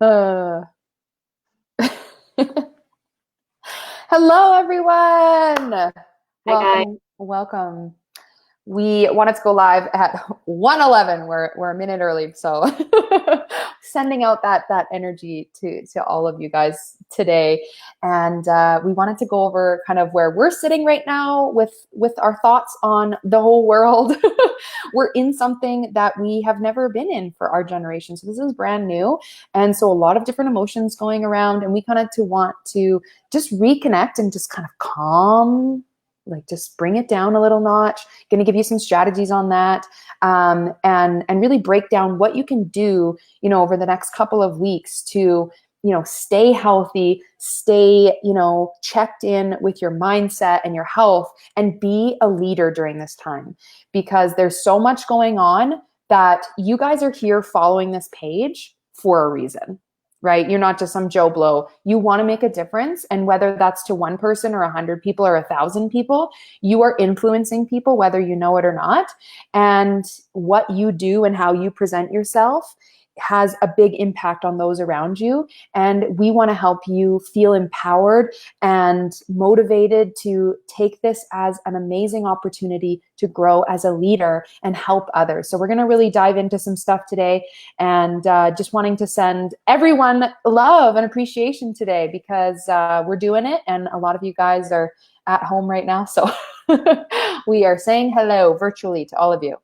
Uh, Hello, everyone. Hi guys. Welcome, welcome. We wanted to go live at 1:11. We're a minute early, so sending out that energy to all of you guys today. And we wanted to go over kind of where we're sitting right now with our thoughts on the whole world. We're in something that we have never been in for our generation, so this is brand new, and so a lot of different emotions going around, and we kind of to want to just reconnect and just kind of calm, like just bring it down a little notch. Going to give you some strategies on that, and really break down what you can do, over the next couple of weeks to, stay healthy, stay, checked in with your mindset and your health, and be a leader during this time, because there's so much going on that you guys are here following this page for a reason. Right? You're not just some Joe Blow. You want to make a difference. And whether that's to one person or 100 people or 1,000 people, you are influencing people, whether you know it or not. And what you do and how you present yourself has a big impact on those around you. And we want to help you feel empowered and motivated to take this as an amazing opportunity to grow as a leader and help others. So we're going to really dive into some stuff today, and just wanting to send everyone love and appreciation today, because we're doing it and a lot of you guys are at home right now. So we are saying hello virtually to all of you.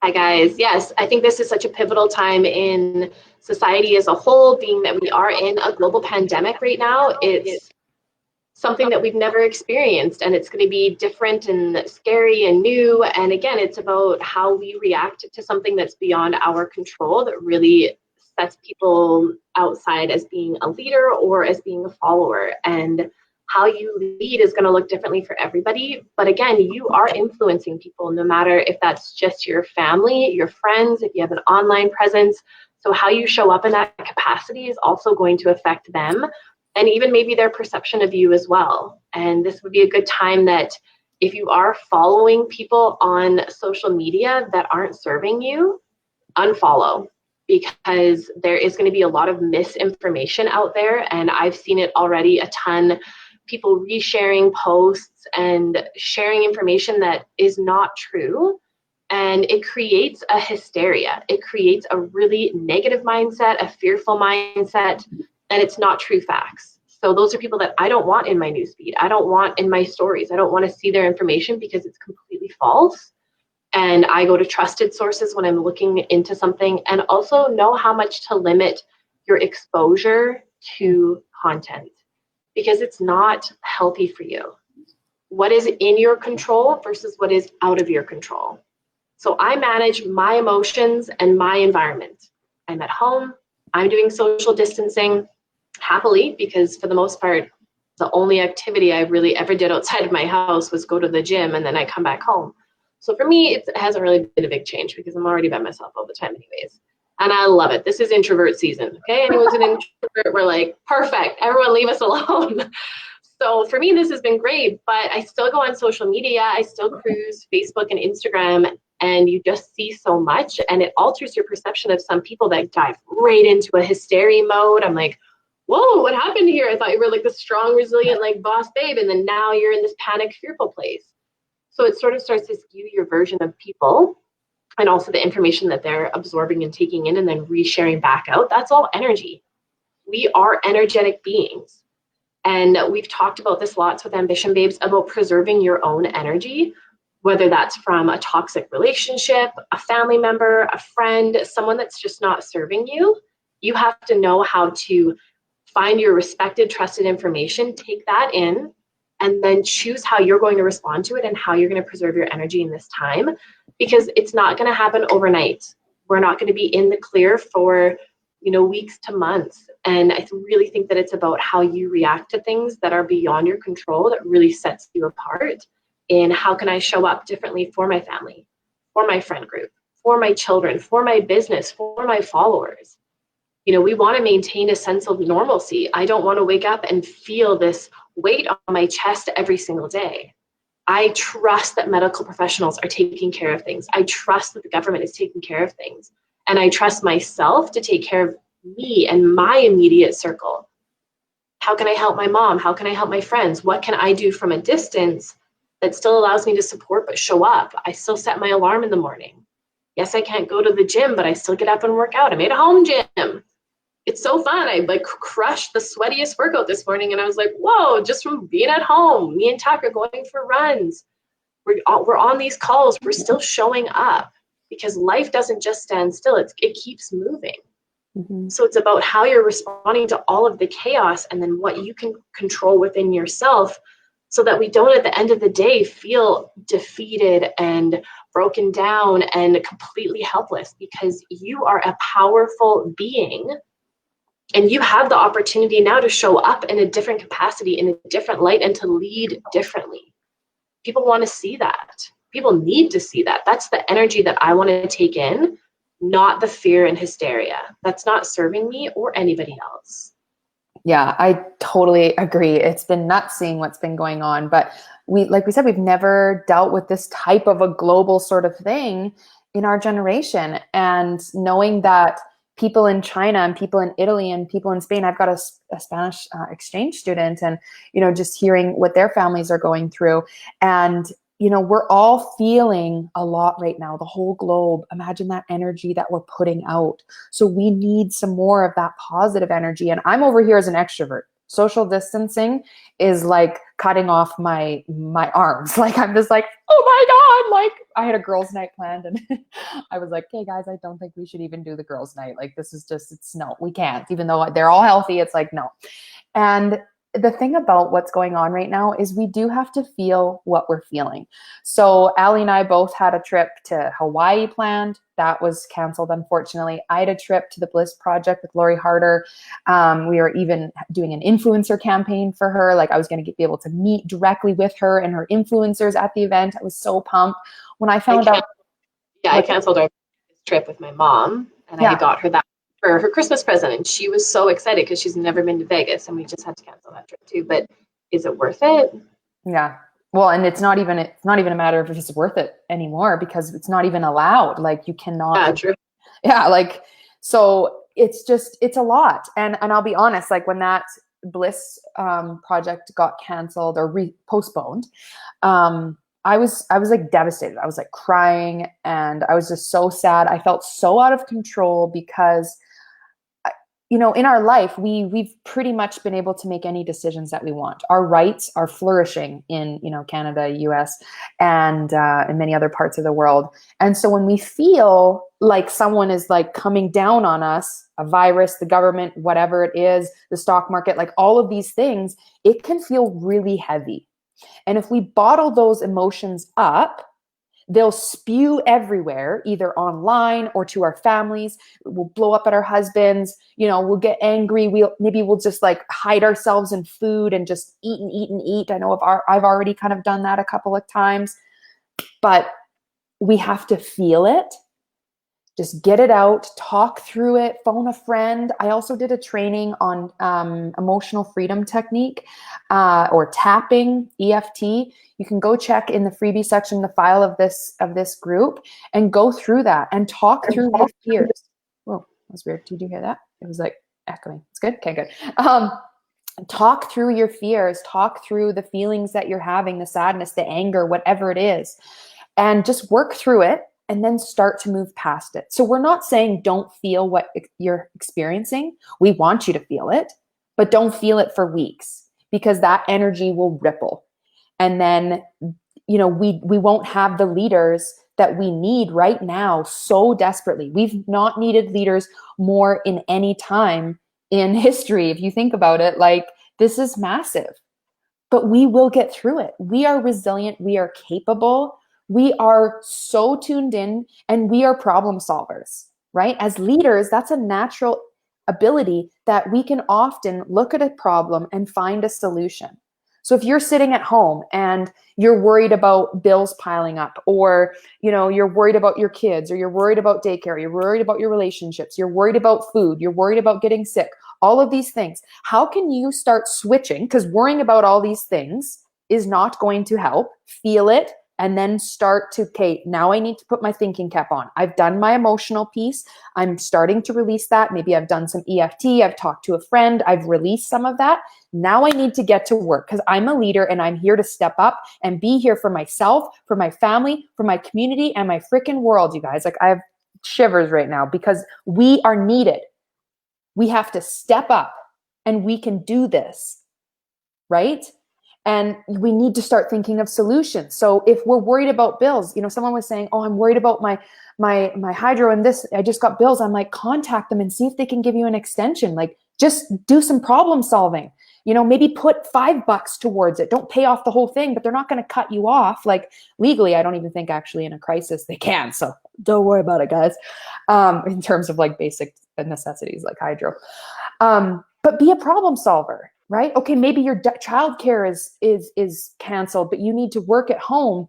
Hi guys. Yes, I think this is such a pivotal time in society as a whole, being that we are in a global pandemic right now. It's something that we've never experienced, and it's going to be different and scary and new. And again, it's about how we react to something that's beyond our control, that really sets people outside as being a leader or as being a follower. And how you lead is going to look differently for everybody. But again, you are influencing people, no matter if that's just your family, your friends, if you have an online presence. So how you show up in that capacity is also going to affect them, and even maybe their perception of you as well. And this would be a good time that if you are following people on social media that aren't serving you, unfollow, because there is going to be a lot of misinformation out there. And I've seen it already a ton. People resharing posts and sharing information that is not true. And it creates a hysteria. It creates a really negative mindset, a fearful mindset, and it's not true facts. So those are people that I don't want in my newsfeed. I don't want in my stories. I don't want to see their information because it's completely false. And I go to trusted sources when I'm looking into something, and also know how much to limit your exposure to content, because it's not healthy for you. What is in your control versus what is out of your control. So I manage my emotions and my environment. I'm at home. I'm doing social distancing happily, because for the most part, the only activity I really ever did outside of my house was go to the gym, and then I come back home. So for me, it hasn't really been a big change, because I'm already by myself all the time anyways. And I love it. This is introvert season. Okay, anyone's an introvert, we're like, perfect. Everyone leave us alone. So for me, this has been great, but I still go on social media. I still cruise Facebook and Instagram, and you just see so much, and it alters your perception of some people that dive right into a hysteria mode. I'm like, whoa, what happened here? I thought you were like the strong, resilient, like boss babe, and then now you're in this panic, fearful place. So it sort of starts to skew your version of people, and also the information that they're absorbing and taking in and then resharing back out. That's all energy. We are energetic beings. And we've talked about this lots with Ambition Babes, about preserving your own energy, whether that's from a toxic relationship, a family member, a friend, someone that's just not serving you. You have to know how to find your respected, trusted information, take that in, and then choose how you're going to respond to it and how you're going to preserve your energy in this time, because it's not going to happen overnight. We're not going to be in the clear for, weeks to months. And I really think that it's about how you react to things that are beyond your control that really sets you apart in how can I show up differently for my family, for my friend group, for my children, for my business, for my followers. We want to maintain a sense of normalcy. I don't want to wake up and feel this weight on my chest every single day. I trust that medical professionals are taking care of things. I trust that the government is taking care of things. And I trust myself to take care of me and my immediate circle? How can I help my mom? How can I help my friends? What can I do from a distance that still allows me to support but show up? I still set my alarm in the morning. Yes, I can't go to the gym, but I still get up and work out. I made a home gym. It's so fun. I like crushed the sweatiest workout this morning, and I was like, whoa, just from being at home. Me and Tuck are going for runs. We're on these calls. We're still showing up because life doesn't just stand still. It keeps moving. Mm-hmm. So it's about how you're responding to all of the chaos and then what you can control within yourself so that we don't at the end of the day feel defeated and broken down and completely helpless, because you are a powerful being and you have the opportunity now to show up in a different capacity, in a different light, and to lead differently. People want to see that. People need to see that. That's the energy that I want to take in, not the fear and hysteria. That's not serving me or anybody else. Yeah, I totally agree. It's been nuts seeing what's been going on, but like we said, we've never dealt with this type of a global sort of thing in our generation. And knowing that people in China and people in Italy and people in Spain, I've got a Spanish exchange student, and, just hearing what their families are going through. And we're all feeling a lot right now, the whole globe. Imagine that energy that we're putting out. So we need some more of that positive energy. And I'm over here as an extrovert. Social distancing is like cutting off my arms. Like, I'm just like, oh my God, like I had a girls' night planned, and I was like, hey guys, I don't think we should even do the girls' night. Like, this is just, it's no, we can't, even though they're all healthy. It's like, no. And the thing about what's going on right now is we do have to feel what we're feeling. So Allie and I both had a trip to Hawaii planned. That was canceled, unfortunately. I had a trip to the Bliss Project with Lori Harder. We were even doing an influencer campaign for her. Like, I was going to be able to meet directly with her and her influencers at the event. I was so pumped when I found out. Yeah, I canceled our trip with my mom, and I got her that for her Christmas present, and she was so excited because she's never been to Vegas, and we just had to cancel that trip too. But is it worth it? Yeah. Well, and it's not even a matter of if it's worth it anymore, because it's not even allowed. Like, you cannot. Yeah, true. Yeah, like, so it's a lot. And I'll be honest, like, when that Bliss project got canceled or postponed, I was like devastated. I was like crying, and I was just so sad. I felt so out of control because, in our life, we've pretty much been able to make any decisions that we want. Our rights are flourishing in, Canada, US, and in many other parts of the world. And so when we feel like someone is like coming down on us, a virus, the government, whatever it is, the stock market, like all of these things, it can feel really heavy. And if we bottle those emotions up, they'll spew everywhere, either online or to our families. We'll blow up at our husbands. We'll get angry. We'll just like hide ourselves in food and just eat and eat and eat. I know I've already kind of done that a couple of times, but we have to feel it. Just get it out, talk through it, phone a friend. I also did a training on emotional freedom technique or tapping, EFT. You can go check in the freebie section, the file of this group, and go through that and talk through your fears. Whoa, that was weird. Did you hear that? It was like echoing. It's good? Okay, good. Talk through your fears, talk through the feelings that you're having, the sadness, the anger, whatever it is, and just work through it. And then start to move past it. So we're not saying don't feel what you're experiencing. We want you to feel it, but don't feel it for weeks, because that energy will ripple. And then, we won't have the leaders that we need right now so desperately. We've not needed leaders more in any time in history. If you think about it, like, this is massive, but we will get through it. We are resilient. We are capable. We are so tuned in, and we are problem solvers, right? As leaders, that's a natural ability that we can often look at a problem and find a solution. So if you're sitting at home and you're worried about bills piling up, or, you're worried about your kids, or you're worried about daycare, you're worried about your relationships, you're worried about food, you're worried about getting sick, all of these things, how can you start switching? Because worrying about all these things is not going to help. Feel it, and then start to, okay, now I need to put my thinking cap on. I've done my emotional piece. I'm starting to release that. Maybe I've done some EFT. I've talked to a friend. I've released some of that. Now I need to get to work because I'm a leader and I'm here to step up and be here for myself, for my family, for my community, and my freaking world, you guys. Like, I have shivers right now because we are needed. We have to step up and we can do this, right? And we need to start thinking of solutions. So if we're worried about bills, someone was saying, oh, I'm worried about my hydro and this, I just got bills. I'm like, contact them and see if they can give you an extension. Like, just do some problem solving. Maybe put $5 towards it. Don't pay off the whole thing, but they're not going to cut you off. Like, legally, I don't even think actually in a crisis they can. So don't worry about it, guys. In terms of like basic necessities like hydro. But be a problem solver, right? Okay, maybe your childcare is canceled, but you need to work at home.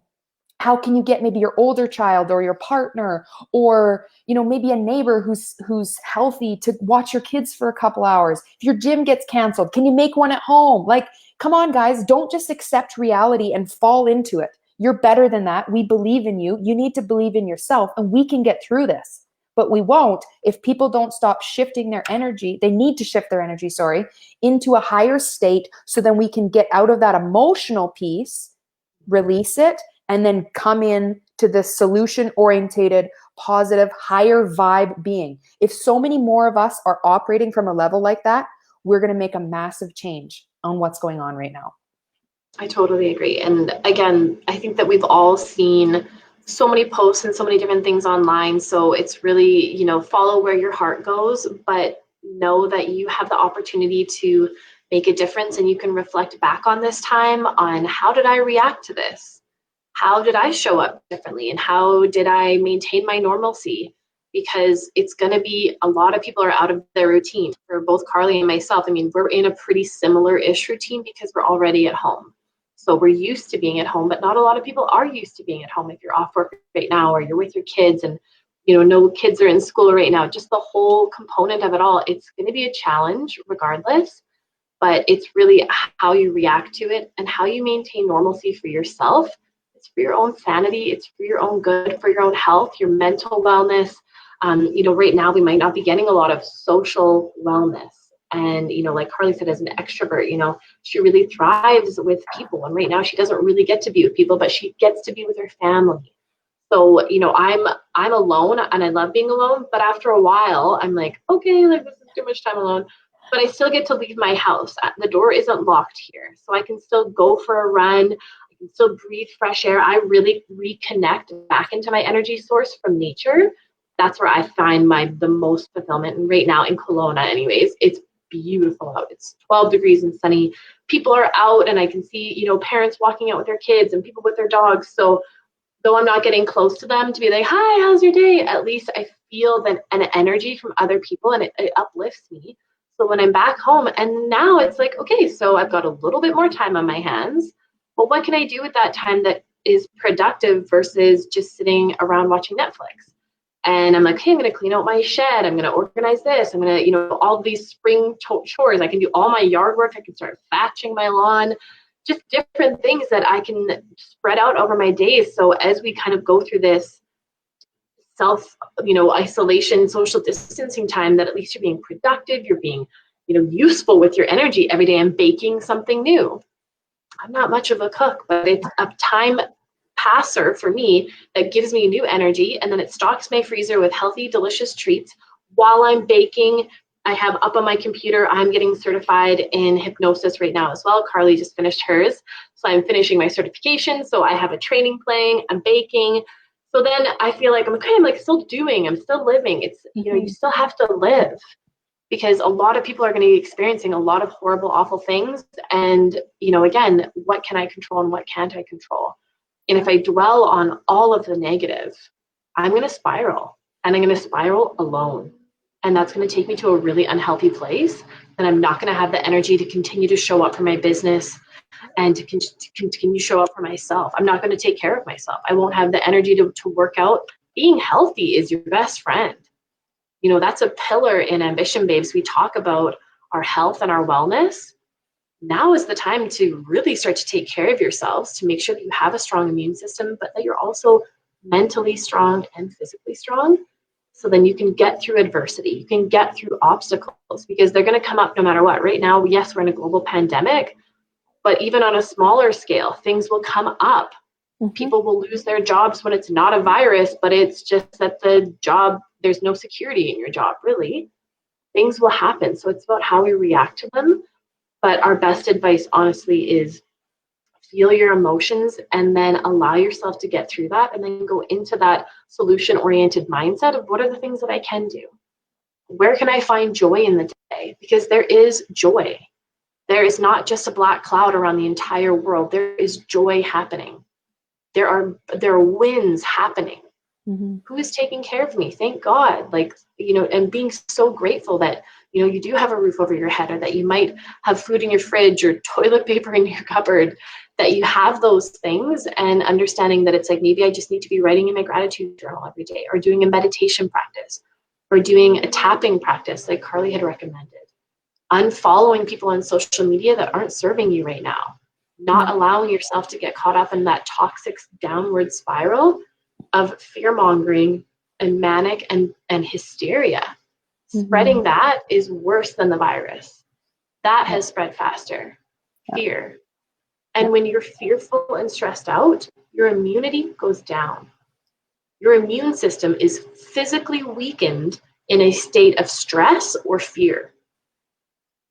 How can you get maybe your older child or your partner or maybe a neighbor who's healthy to watch your kids for a couple hours? If your gym gets canceled, can you make one at home? Like, come on, guys, don't just accept reality and fall into it. You're better than that. We believe in you. You need to believe in yourself, and we can get through this. But we won't if people don't stop shifting their energy. They need to shift their energy, into a higher state so then we can get out of that emotional piece, release it, and then come in to this solution-oriented, positive, higher vibe being. If so many more of us are operating from a level like that, we're going to make a massive change on what's going on right now. I totally agree. And again, I think that we've all seen so many posts and so many different things online. So it's really, follow where your heart goes, but know that you have the opportunity to make a difference, and you can reflect back on this time on, how did I react to this? How did I show up differently? And how did I maintain my normalcy? Because it's going to be, a lot of people are out of their routine. For both Carly and myself, I mean, we're in a pretty similar-ish routine because we're already at home. So we're used to being at home, but not a lot of people are used to being at home. If you're off work right now, or you're with your kids and, no kids are in school right now, just the whole component of it all, it's going to be a challenge regardless. But it's really how you react to it and how you maintain normalcy for yourself. It's for your own sanity. It's for your own good, for your own health, your mental wellness. Right now we might not be getting a lot of social wellness. And, like Carly said, as an extrovert, she really thrives with people. And right now she doesn't really get to be with people, but she gets to be with her family. So, I'm alone and I love being alone. But after a while, I'm like, okay, like, this is too much time alone. But I still get to leave my house. The door isn't locked here. So I can still go for a run. I can still breathe fresh air. I really reconnect back into my energy source from nature. That's where I find the most fulfillment. And right now in Kelowna, anyways, it's beautiful out. It's 12 degrees and sunny. People are out, and I can see, parents walking out with their kids and people with their dogs. So though I'm not getting close to them to be like, hi, how's your day? At least I feel an energy from other people, and it uplifts me. So when I'm back home, and now it's like, okay, so I've got a little bit more time on my hands. Well, what can I do with that time that is productive versus just sitting around watching Netflix? And I'm like, hey, I'm going to clean out my shed. I'm going to organize this. I'm going to, all these spring chores. I can do all my yard work. I can start thatching my lawn. Just different things that I can spread out over my days. So as we kind of go through this self, isolation, social distancing time, that at least you're being productive, you're being, useful with your energy every day and baking something new. I'm not much of a cook, but it's a time passer for me that gives me new energy. And then it stocks my freezer with healthy, delicious treats while I'm baking. I have up on my computer, I'm getting certified in hypnosis right now as well. Carly just finished hers. So I'm finishing my certification. So I have a training playing, I'm baking. So then I feel like I'm still doing, I'm still living. It's, you still have to live, because a lot of people are going to be experiencing a lot of horrible, awful things. And, again, what can I control and what can't I control? And if I dwell on all of the negative, I'm going to spiral, and I'm going to spiral alone. And that's going to take me to a really unhealthy place. And I'm not going to have the energy to continue to show up for my business and to continue to show up for myself. I'm not going to take care of myself. I won't have the energy to work out. Being healthy is your best friend. That's a pillar in Ambition Babes. We talk about our health and our wellness. Now is the time to really start to take care of yourselves, to make sure that you have a strong immune system, but that you're also mentally strong and physically strong. So then you can get through adversity, you can get through obstacles, because they're going to come up no matter what. Right now, yes, we're in a global pandemic, but even on a smaller scale, things will come up. People will lose their jobs when it's not a virus, but it's just that the job, there's no security in your job, really. Things will happen. So it's about how we react to them. But our best advice, honestly, is feel your emotions and then allow yourself to get through that, and then go into that solution-oriented mindset of what are the things that I can do? Where can I find joy in the day? Because there is joy. There is not just a black cloud around the entire world. There is joy happening. There are wins happening. Who is taking care of me? Thank God. Like, and being so grateful that, you do have a roof over your head, or that you might have food in your fridge or toilet paper in your cupboard, that you have those things, and understanding that it's like, maybe I just need to be writing in my gratitude journal every day, or doing a meditation practice, or doing a tapping practice like Carly had recommended. Unfollowing people on social media that aren't serving you right now. Not allowing yourself to get caught up in that toxic downward spiral of fear-mongering and manic and hysteria. Spreading that is worse than the virus. That has spread faster. Fear. And when you're fearful and stressed out, your immunity goes down. Your immune system is physically weakened in a state of stress or fear.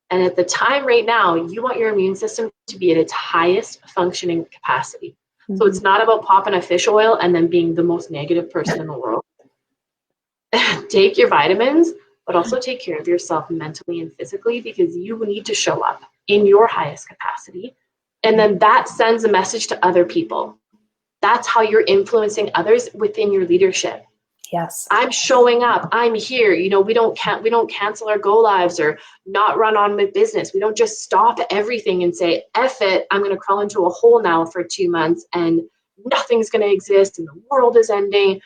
And at the time right now, you want your immune system to be at its highest functioning capacity. So it's not about popping a fish oil and then being the most negative person in the world. Take your vitamins, but also take care of yourself mentally and physically, because you need to show up in your highest capacity. And then that sends a message to other people. That's how you're influencing others within your leadership. Yes. I'm showing up. I'm here. We don't cancel our go lives or not run on with business. We don't just stop everything and say, F it, I'm going to crawl into a hole now for 2 months and nothing's going to exist and the world is ending.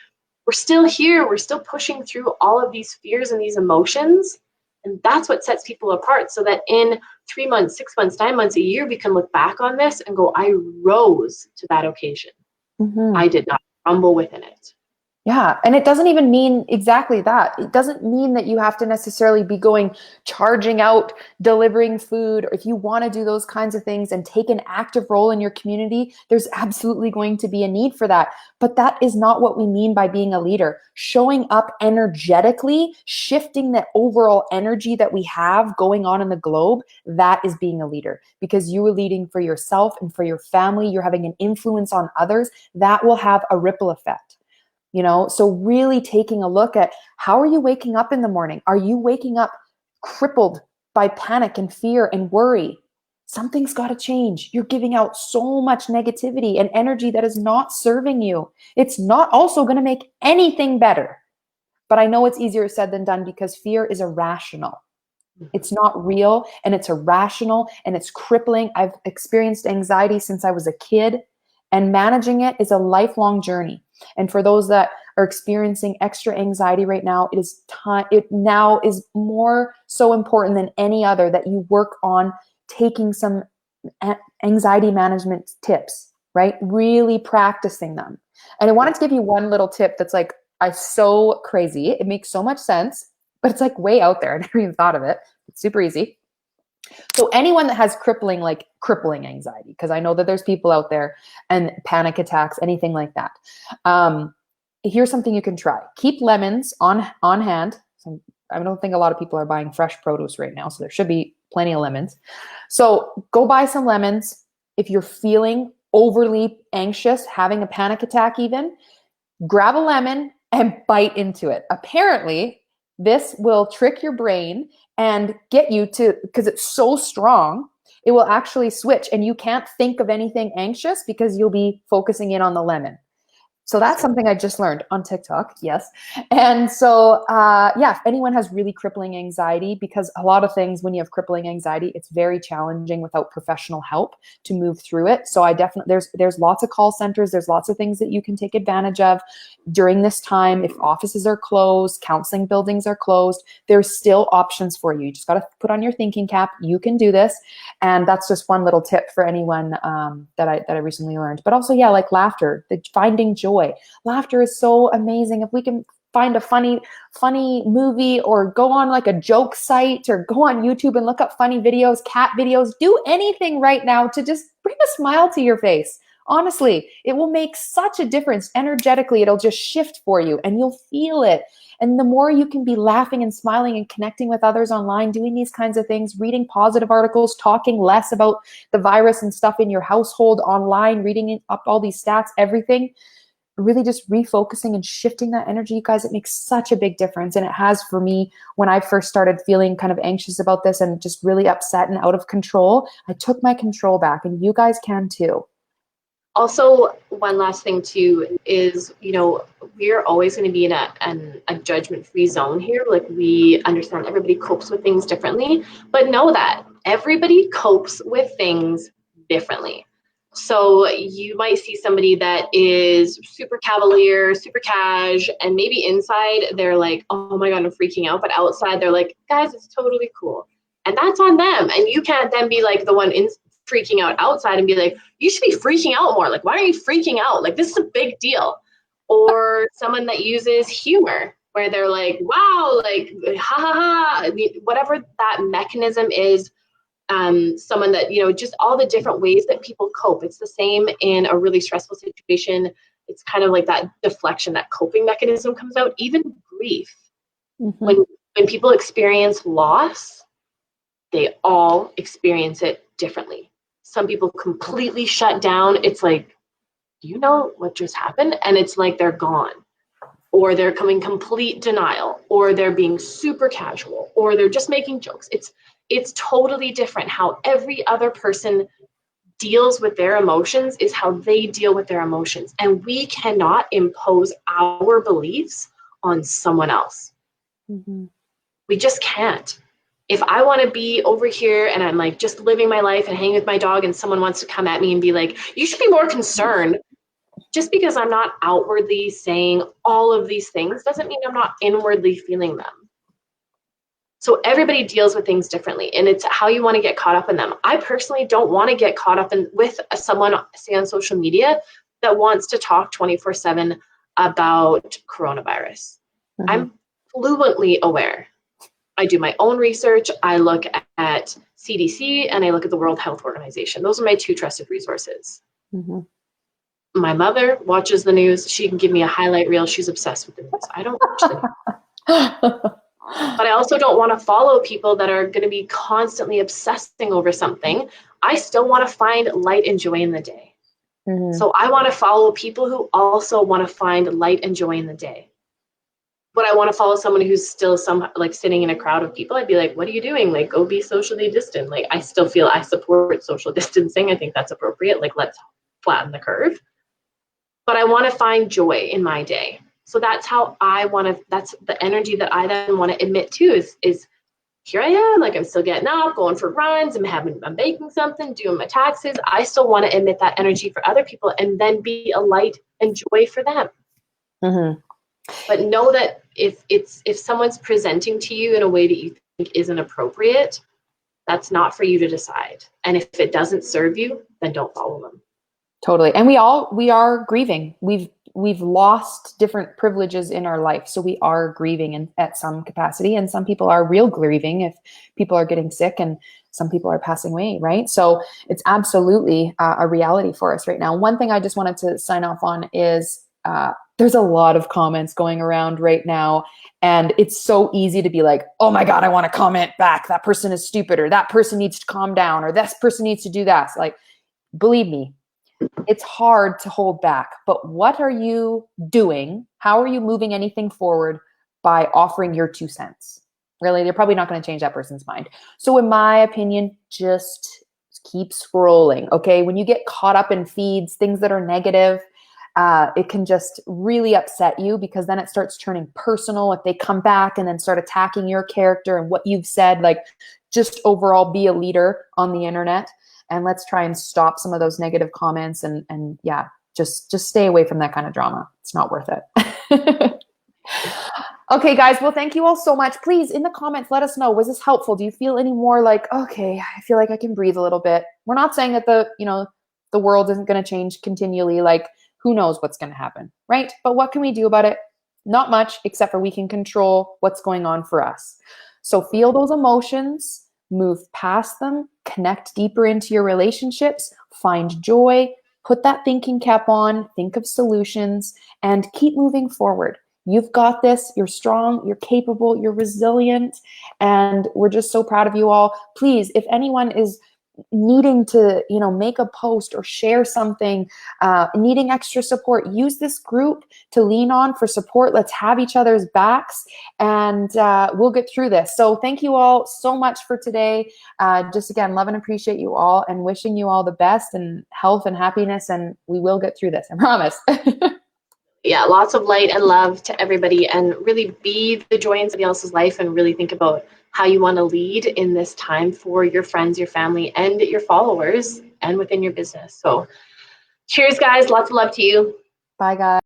We're still here. We're still pushing through all of these fears and these emotions. And that's what sets people apart, so that in 3 months, 6 months, 9 months, a year, we can look back on this and go, I rose to that occasion. I did not crumble within it. Yeah. And it doesn't even mean exactly that. It doesn't mean that you have to necessarily be going, charging out, delivering food. Or if you want to do those kinds of things and take an active role in your community, there's absolutely going to be a need for that. But that is not what we mean by being a leader. Showing up energetically, shifting the overall energy that we have going on in the globe, that is being a leader, because you are leading for yourself and for your family. You're having an influence on others that will have a ripple effect. So really taking a look at, how are you waking up in the morning? Are you waking up crippled by panic and fear and worry? Something's got to change. You're giving out so much negativity and energy that is not serving you. It's not also going to make anything better. But I know it's easier said than done, because fear is irrational. It's not real, and it's irrational, and it's crippling. I've experienced anxiety since I was a kid, and managing it is a lifelong journey. And for those that are experiencing extra anxiety right now, it now is more so important than any other that you work on taking some anxiety management tips, right? Really practicing them. And I wanted to give you one little tip that's like, so crazy. It makes so much sense, but it's like way out there. I never even thought of it. It's super easy. So anyone that has crippling anxiety, because I know that there's people out there, and panic attacks, anything like that. Here's something you can try. Keep lemons on hand. So I don't think a lot of people are buying fresh produce right now, so there should be plenty of lemons. So go buy some lemons. If you're feeling overly anxious, having a panic attack even, grab a lemon and bite into it. Apparently, this will trick your brain and get you to, because it's so strong, it will actually switch, and you can't think of anything anxious because you'll be focusing in on the lemon. So that's something I just learned on TikTok. Yes. And so, yeah, if anyone has really crippling anxiety, because a lot of things, when you have crippling anxiety, it's very challenging without professional help to move through it. So I definitely, there's lots of call centers. There's lots of things that you can take advantage of during this time. If offices are closed, counseling buildings are closed, there's still options for you. You just got to put on your thinking cap. You can do this. And that's just one little tip for anyone that I recently learned. But also, yeah, like laughter, finding joy. Laughter is so amazing. If we can find a funny movie, or go on like a joke site, or go on YouTube and look up funny videos, cat videos, do anything right now to just bring a smile to your face. Honestly, it will make such a difference energetically. It'll just shift for you and you'll feel it. And the more you can be laughing and smiling and connecting with others online, doing these kinds of things, reading positive articles, talking less about the virus and stuff in your household online, reading up all these stats, everything, really just refocusing and shifting that energy, you guys, it makes such a big difference. And it has for me when I first started feeling kind of anxious about this and just really upset and out of control. I took my control back, and you guys can too. Also, one last thing too is, we're always going to be in a judgment-free zone here. Like, we understand everybody copes with things differently, but know that everybody copes with things differently. So you might see somebody that is super cavalier, super cash, and maybe inside they're like, oh my God, I'm freaking out. But outside they're like, guys, it's totally cool. And that's on them. And you can't then be like the one freaking out outside and be like, you should be freaking out more. Like, why are you freaking out? Like, this is a big deal. Or someone that uses humor where they're like, wow, like, ha ha ha, whatever that mechanism is. Someone that, just all the different ways that people cope. It's the same in a really stressful situation. It's kind of like that deflection, that coping mechanism comes out. Even grief. Mm-hmm. When people experience loss, they all experience it differently. Some people completely shut down. It's like, you know what just happened? And it's like they're gone. Or they're coming complete denial, or they're being super casual, or they're just making jokes. It's totally different. How every other person deals with their emotions is how they deal with their emotions. And we cannot impose our beliefs on someone else. Mm-hmm. We just can't. If I want to be over here and I'm like just living my life and hanging with my dog, and someone wants to come at me and be like, you should be more concerned, just because I'm not outwardly saying all of these things doesn't mean I'm not inwardly feeling them. So everybody deals with things differently, and it's how you want to get caught up in them. I personally don't want to get caught up with someone, say, on social media that wants to talk 24/7 about coronavirus. Mm-hmm. I'm fluently aware. I do my own research. I look at CDC and I look at the World Health Organization. Those are my two trusted resources. Mm-hmm. My mother watches the news. She can give me a highlight reel. She's obsessed with the news. I don't watch the news. But I also don't want to follow people that are going to be constantly obsessing over something. I still want to find light and joy in the day. Mm-hmm. So I want to follow people who also want to find light and joy in the day. But I want to follow someone who's still like sitting in a crowd of people. I'd be like, what are you doing? Like, go be socially distant. Like, I still feel I support social distancing. I think that's appropriate. Like, let's flatten the curve. But I want to find joy in my day. So that's how that's the energy that I then want to emit to is here I am, like I'm still getting up, going for runs, I'm baking something, doing my taxes. I still want to emit that energy for other people and then be a light and joy for them. Mm-hmm. But know that if someone's presenting to you in a way that you think isn't appropriate, that's not for you to decide. And if it doesn't serve you, then don't follow them. Totally. And we are grieving. We've lost different privileges in our life. So we are grieving at some capacity, and some people are real grieving if people are getting sick and some people are passing away, right? So it's absolutely a reality for us right now. One thing I just wanted to sign off on is there's a lot of comments going around right now, and it's so easy to be like, oh my God, I want to comment back. That person is stupid, or that person needs to calm down, or this person needs to do that. Like, believe me, it's hard to hold back, but what are you doing? How are you moving anything forward by offering your 2 cents? Really, they're probably not going to change that person's mind. So in my opinion, just keep scrolling. Okay. When you get caught up in feeds, things that are negative, it can just really upset you, because then it starts turning personal if they come back and then start attacking your character and what you've said. Like, just overall be a leader on the internet, and let's try and stop some of those negative comments, and yeah, just stay away from that kind of drama. It's not worth it. Okay, guys. Well, thank you all so much. Please, in the comments, let us know, was this helpful? Do you feel any more like, okay, I feel like I can breathe a little bit? We're not saying that the world isn't going to change continually. Like, who knows what's going to happen, right? But what can we do about it? Not much, except for we can control what's going on for us. So feel those emotions, move past them, connect deeper into your relationships, find joy, put that thinking cap on, think of solutions, and keep moving forward. You've got this. You're strong. You're capable. You're resilient. And we're just so proud of you all. Please, if anyone is needing to, make a post or share something, needing extra support, use this group to lean on for support. Let's have each other's backs, and we'll get through this. So thank you all so much for today. Just again, love and appreciate you all, and wishing you all the best and health and happiness. And we will get through this. I promise. Yeah, lots of light and love to everybody, and really be the joy in somebody else's life, and really think about how you want to lead in this time for your friends, your family, and your followers, and within your business. So cheers, guys. Lots of love to you. Bye, guys.